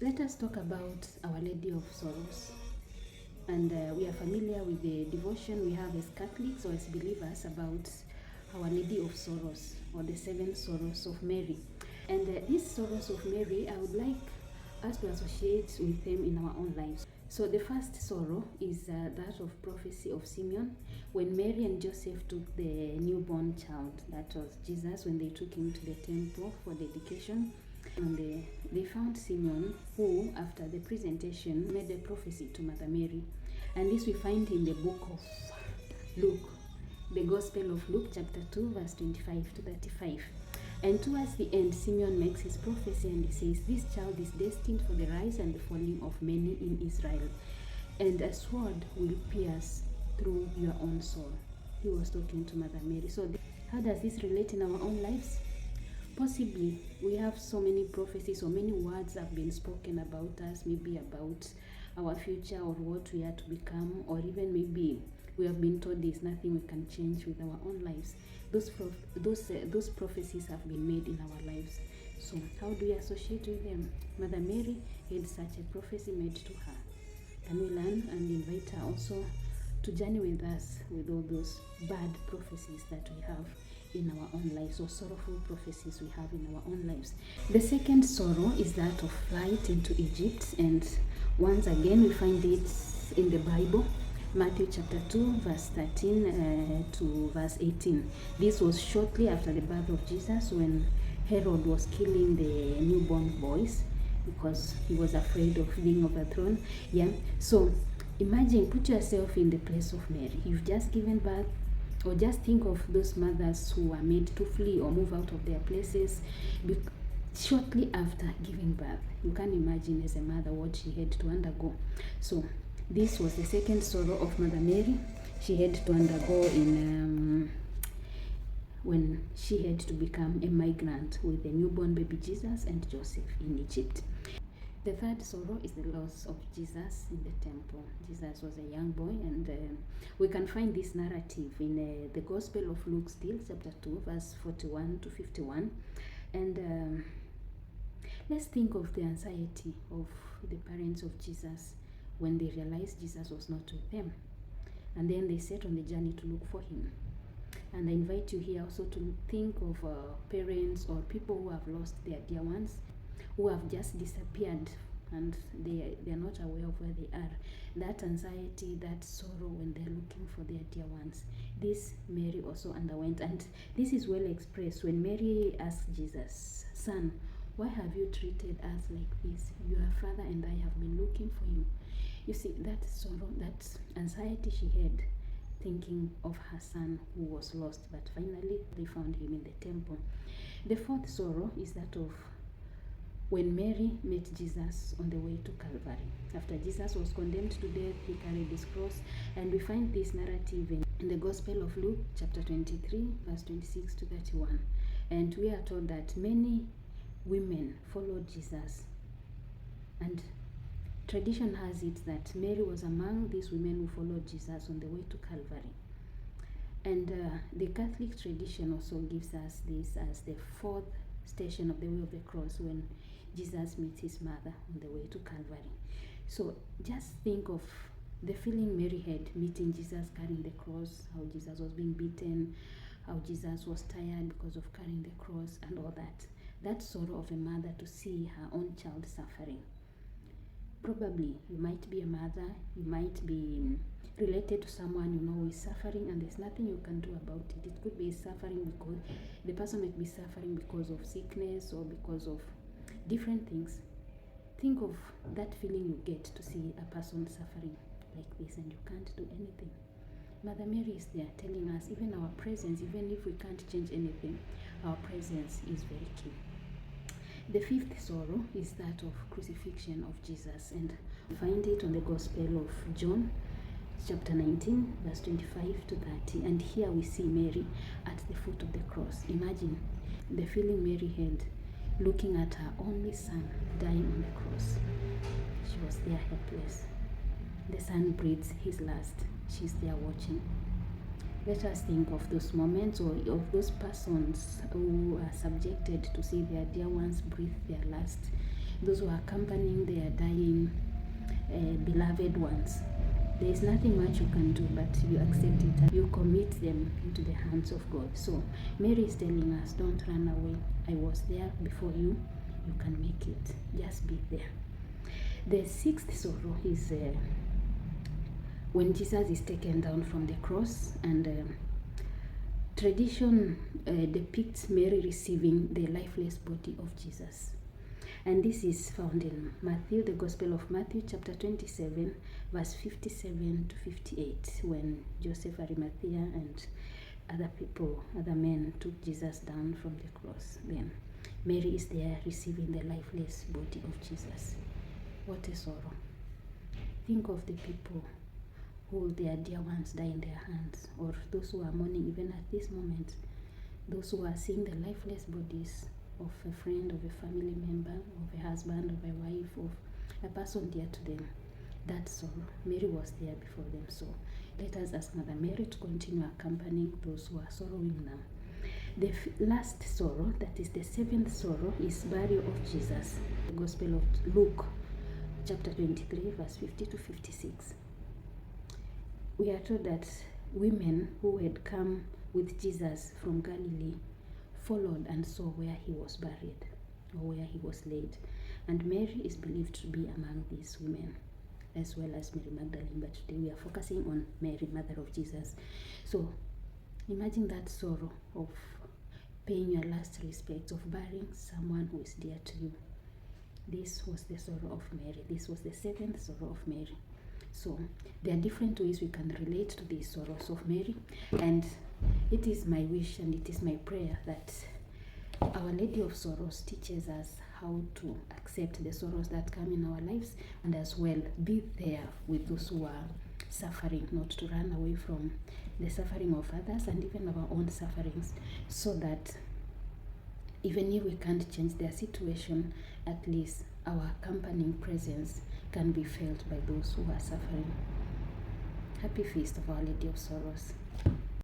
Let us talk about Our Lady of Sorrows. And we are familiar with the devotion we have as Catholics or as believers about Our Lady of Sorrows, or the seven sorrows of Mary. And these sorrows of Mary, I would like us to associate with them in our own lives. So the first sorrow is that of prophecy of Simeon, when Mary and Joseph took the newborn child, that was Jesus, when they took him to the temple for dedication. And they found Simeon, who, after the presentation, made a prophecy to Mother Mary. And this we find in the book of Luke, the Gospel of Luke, chapter 2, verse 25 to 35. And towards the end, Simeon makes his prophecy and he says, "This child is destined for the rise and the falling of many in Israel, and a sword will pierce through your own soul." He was talking to Mother Mary. So how does this relate in our own lives? Possibly we have so many prophecies, so many words have been spoken about us, maybe about our future or what we are to become, or even maybe we have been told there's nothing we can change with our own lives. Those prophecies have been made in our lives. So how do we associate with them? Mother Mary had such a prophecy made to her. Can we learn and invite her also to journey with us with all those bad prophecies that we have in our own lives, or sorrowful prophecies we have in our own lives? The second sorrow is that of flight into Egypt, and once again we find it in the Bible, Matthew chapter 2, verse 13 to verse 18. This was shortly after the birth of Jesus, when Herod was killing the newborn boys because he was afraid of being overthrown. So imagine, put yourself in the place of Mary. You've just given birth, or just think of those mothers who are made to flee or move out of their places shortly after giving birth. You can imagine as a mother what she had to undergo. So this was the second sorrow of Mother Mary. She had to undergo when she had to become a migrant with the newborn baby Jesus and Joseph in Egypt. The third sorrow is the loss of Jesus in the temple. Jesus was a young boy, and we can find this narrative in the Gospel of Luke still, chapter 2, verse 41 to 51. And let's think of the anxiety of the parents of Jesus when they realized Jesus was not with them. And then they set on the journey to look for him. And I invite you here also to think of parents or people who have lost their dear ones, who have just disappeared and they are not aware of where they are. That anxiety, that sorrow when they're looking for their dear ones. This Mary also underwent, and this is well expressed when Mary asked Jesus, "Son, why have you treated us like this? Your father and I have been looking for you." You see, that sorrow, that anxiety she had, thinking of her son who was lost, but finally they found him in the temple. The fourth sorrow is that of when Mary met Jesus on the way to Calvary. After Jesus was condemned to death, he carried his cross, and we find this narrative in the Gospel of Luke, chapter 23, verse 26 to 31. And we are told that many women followed Jesus, and tradition has it that Mary was among these women who followed Jesus on the way to Calvary. And the Catholic tradition also gives us this as the fourth station of the way of the cross, when Jesus meets his mother on the way to Calvary. So just think of the feeling Mary had meeting Jesus carrying the cross, how Jesus was being beaten, how Jesus was tired because of carrying the cross and all that. That sorrow of a mother to see her own child suffering. Probably you might be a mother, you might be related to someone you know who is suffering, and there's nothing you can do about it. It could be suffering because the person might be suffering because of sickness or because of different things. Think of that feeling you get to see a person suffering like this and you can't do anything. Mother Mary is there telling us even our presence, even if we can't change anything, our presence is very key. The fifth sorrow is that of crucifixion of Jesus, and we find it on the Gospel of John, chapter 19, verse 25 to 30. And here we see Mary at the foot of the cross. Imagine the feeling Mary had looking at her only son dying on the cross. She was there helpless. The son breathes his last. She's there watching. Let us think of those moments, or of those persons who are subjected to see their dear ones breathe their last those who are accompanying their dying beloved ones. There is nothing much you can do, but you accept it and you commit them into the hands of God. So Mary is telling us, don't run away. I was there before you. You can make it. Just be there. The sixth sorrow is when Jesus is taken down from the cross, and tradition depicts Mary receiving the lifeless body of Jesus. And this is found in Matthew, the Gospel of Matthew, chapter 27, verse 57 to 58, when Joseph Arimathea and other men took Jesus down from the cross. Then Mary is there receiving the lifeless body of Jesus. What a sorrow. Think of the people who their dear ones die in their hands, or those who are mourning even at this moment, those who are seeing the lifeless bodies of a friend, of a family member, of a husband, of a wife, of a person dear to them. That sorrow, Mary was there before them. So let us ask Mother Mary to continue accompanying those who are sorrowing now. The last sorrow, that is the seventh sorrow, is burial of Jesus. The Gospel of Luke, chapter 23, verse 50 to 56. We are told that women who had come with Jesus from Galilee followed and saw where he was buried, or where he was laid. And Mary is believed to be among these women, as well as Mary Magdalene. But today we are focusing on Mary, mother of Jesus. So imagine that sorrow of paying your last respects, of burying someone who is dear to you. This was the sorrow of Mary. This was the seventh sorrow of Mary. So there are different ways we can relate to these sorrows of Mary, and it is my wish and it is my prayer that Our Lady of Sorrows teaches us how to accept the sorrows that come in our lives, and as well be there with those who are suffering, not to run away from the suffering of others and even our own sufferings, so that even if we can't change their situation, at least our accompanying presence can be felt by those who are suffering. Happy Feast of Our Lady of Sorrows.